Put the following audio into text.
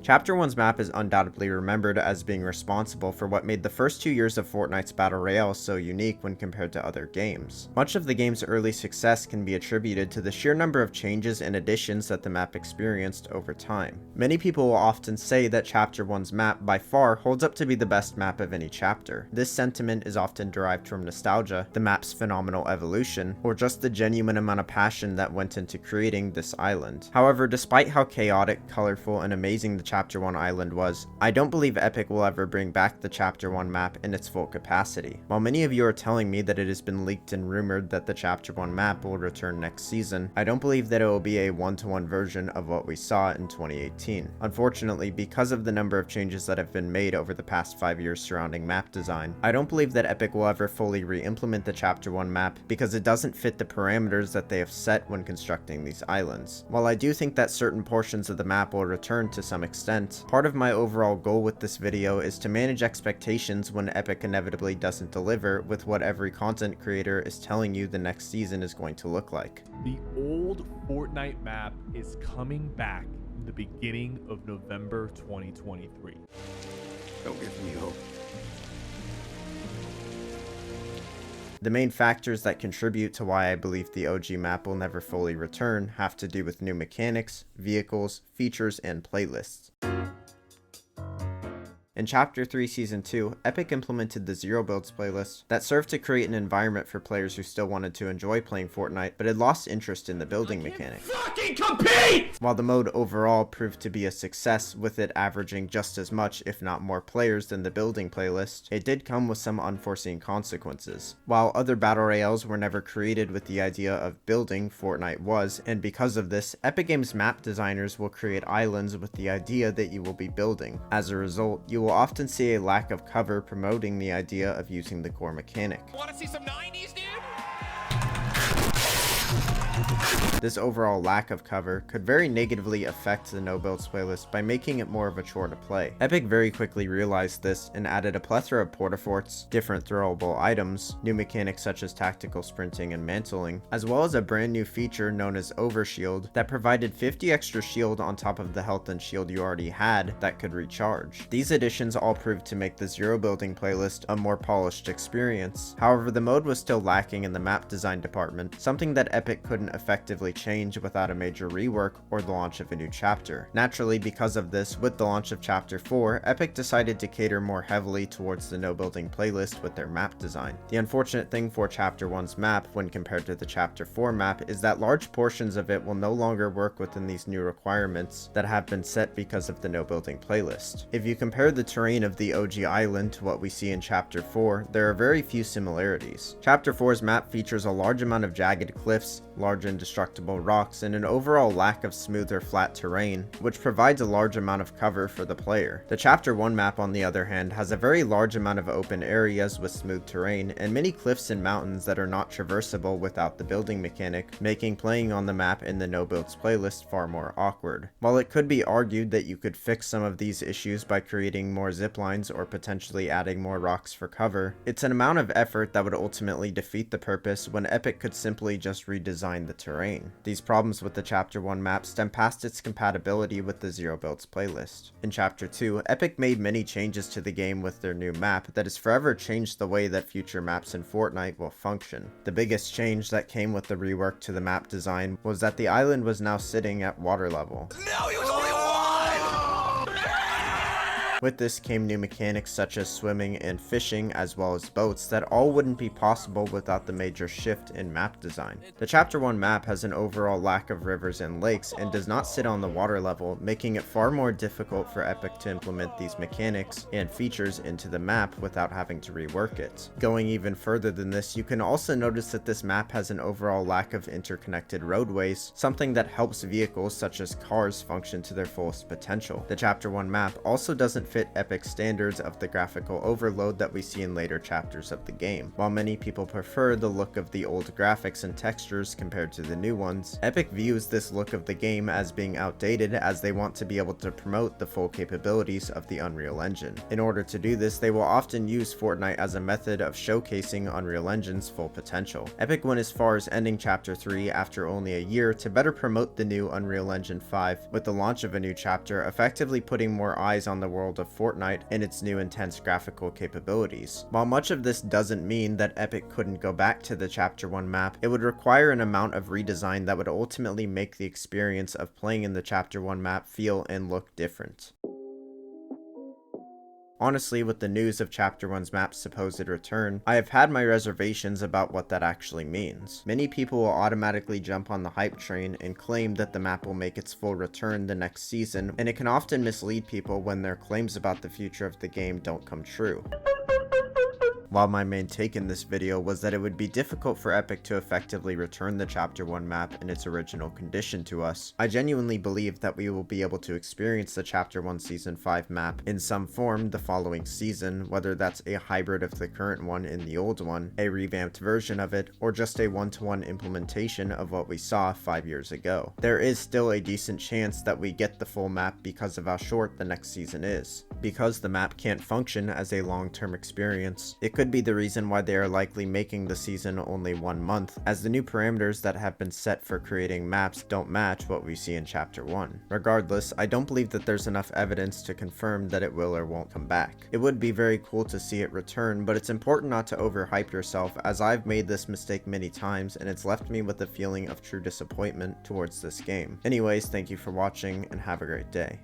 Chapter 1's map is undoubtedly remembered as being responsible for what made the first 2 years of Fortnite's Battle Royale so unique when compared to other games. Much of the game's early success can be attributed to the sheer number of changes and additions that the map experienced over time. Many people will often say that Chapter 1's map by far holds up to be the best map of any chapter. This sentiment is often derived from nostalgia, the map's phenomenal evolution, or just the genuine amount of passion that went into creating this island. However, despite how chaotic, colorful, and amazing the Chapter 1 island was, I don't believe Epic will ever bring back the Chapter 1 map in its full capacity. While many of you are telling me that it has been leaked and rumored that the Chapter 1 map will return next season, I don't believe that it will be a one-to-one version of what we saw in 2018. Unfortunately, because of the number of changes that have been made over the past 5 years surrounding map design, I don't believe that Epic will ever fully re-implement the Chapter 1 map because it doesn't fit the parameters that they have set when constructing these islands. While I do think that certain portions of the map will return to some extent, part of my overall goal with this video is to manage expectations when Epic inevitably doesn't deliver with what every content creator is telling you the next season is going to look like. The old Fortnite map is coming back in the beginning of November 2023. Don't give me hope. The main factors that contribute to why I believe the OG map will never fully return have to do with new mechanics, vehicles, features, and playlists. In Chapter 3 Season 2, Epic implemented the Zero Builds playlist that served to create an environment for players who still wanted to enjoy playing Fortnite but had lost interest in the building mechanic. Fucking compete! While the mode overall proved to be a success, with it averaging just as much if not more players than the building playlist, it did come with some unforeseen consequences. While other battle royales were never created with the idea of building, Fortnite was, and because of this, Epic Games map designers will create islands with the idea that you will be building. As a result, you will often see a lack of cover promoting the idea of using the core mechanic. Want to see some 90s, dude? This overall lack of cover could very negatively affect the No Builds playlist by making it more of a chore to play. Epic very quickly realized this and added a plethora of porta-forts, different throwable items, new mechanics such as tactical sprinting and mantling, as well as a brand new feature known as Overshield that provided 50 extra shield on top of the health and shield you already had that could recharge. These additions all proved to make the Zero Building playlist a more polished experience. However, the mode was still lacking in the map design department, something that Epic couldn't effectively change without a major rework or the launch of a new chapter. Naturally, because of this, with the launch of Chapter 4, Epic decided to cater more heavily towards the No Building playlist with their map design. The unfortunate thing for Chapter 1's map when compared to the Chapter 4 map is that large portions of it will no longer work within these new requirements that have been set because of the No Building playlist. If you compare the terrain of the OG island to what we see in Chapter 4, there are very few similarities. Chapter 4's map features a large amount of jagged cliffs, large indestructible rocks, and an overall lack of smooth or flat terrain, which provides a large amount of cover for the player. The Chapter 1 map, on the other hand, has a very large amount of open areas with smooth terrain, and many cliffs and mountains that are not traversable without the building mechanic, making playing on the map in the No Builds playlist far more awkward. While it could be argued that you could fix some of these issues by creating more ziplines or potentially adding more rocks for cover, it's an amount of effort that would ultimately defeat the purpose when Epic could simply just redesign the terrain. These problems with the Chapter 1 map stem past its compatibility with the Zero Builds playlist. In Chapter 2, Epic made many changes to the game with their new map that has forever changed the way that future maps in Fortnite will function. The biggest change that came with the rework to the map design was that the island was now sitting at water level. No, he was only one! With this came new mechanics such as swimming and fishing, as well as boats, that all wouldn't be possible without the major shift in map design. The Chapter 1 map has an overall lack of rivers and lakes and does not sit on the water level, making it far more difficult for Epic to implement these mechanics and features into the map without having to rework it. Going even further than this, you can also notice that this map has an overall lack of interconnected roadways, something that helps vehicles such as cars function to their fullest potential. The Chapter 1 map also doesn't fit Epic's standards of the graphical overload that we see in later chapters of the game. While many people prefer the look of the old graphics and textures compared to the new ones, Epic views this look of the game as being outdated, as they want to be able to promote the full capabilities of the Unreal Engine. In order to do this, they will often use Fortnite as a method of showcasing Unreal Engine's full potential. Epic went as far as ending Chapter 3 after only a year to better promote the new Unreal Engine 5 with the launch of a new chapter, effectively putting more eyes on the world of Fortnite and its new intense graphical capabilities. While much of this doesn't mean that Epic couldn't go back to the Chapter 1 map, it would require an amount of redesign that would ultimately make the experience of playing in the Chapter 1 map feel and look different. Honestly, with the news of Chapter 1's map's supposed return, I have had my reservations about what that actually means. Many people will automatically jump on the hype train and claim that the map will make its full return the next season, and it can often mislead people when their claims about the future of the game don't come true. While my main take in this video was that it would be difficult for Epic to effectively return the Chapter 1 map in its original condition to us, I genuinely believe that we will be able to experience the Chapter 1 Season 5 map in some form the following season, whether that's a hybrid of the current one and the old one, a revamped version of it, or just a one-to-one implementation of what we saw 5 years ago. There is still a decent chance that we get the full map because of how short the next season is. Because the map can't function as a long-term experience, it could be the reason why they are likely making the season only 1 month, as the new parameters that have been set for creating maps don't match what we see in Chapter 1. Regardless, I don't believe that there's enough evidence to confirm that it will or won't come back. It would be very cool to see it return, but it's important not to overhype yourself, as I've made this mistake many times and it's left me with a feeling of true disappointment towards this game. Anyways, thank you for watching and have a great day.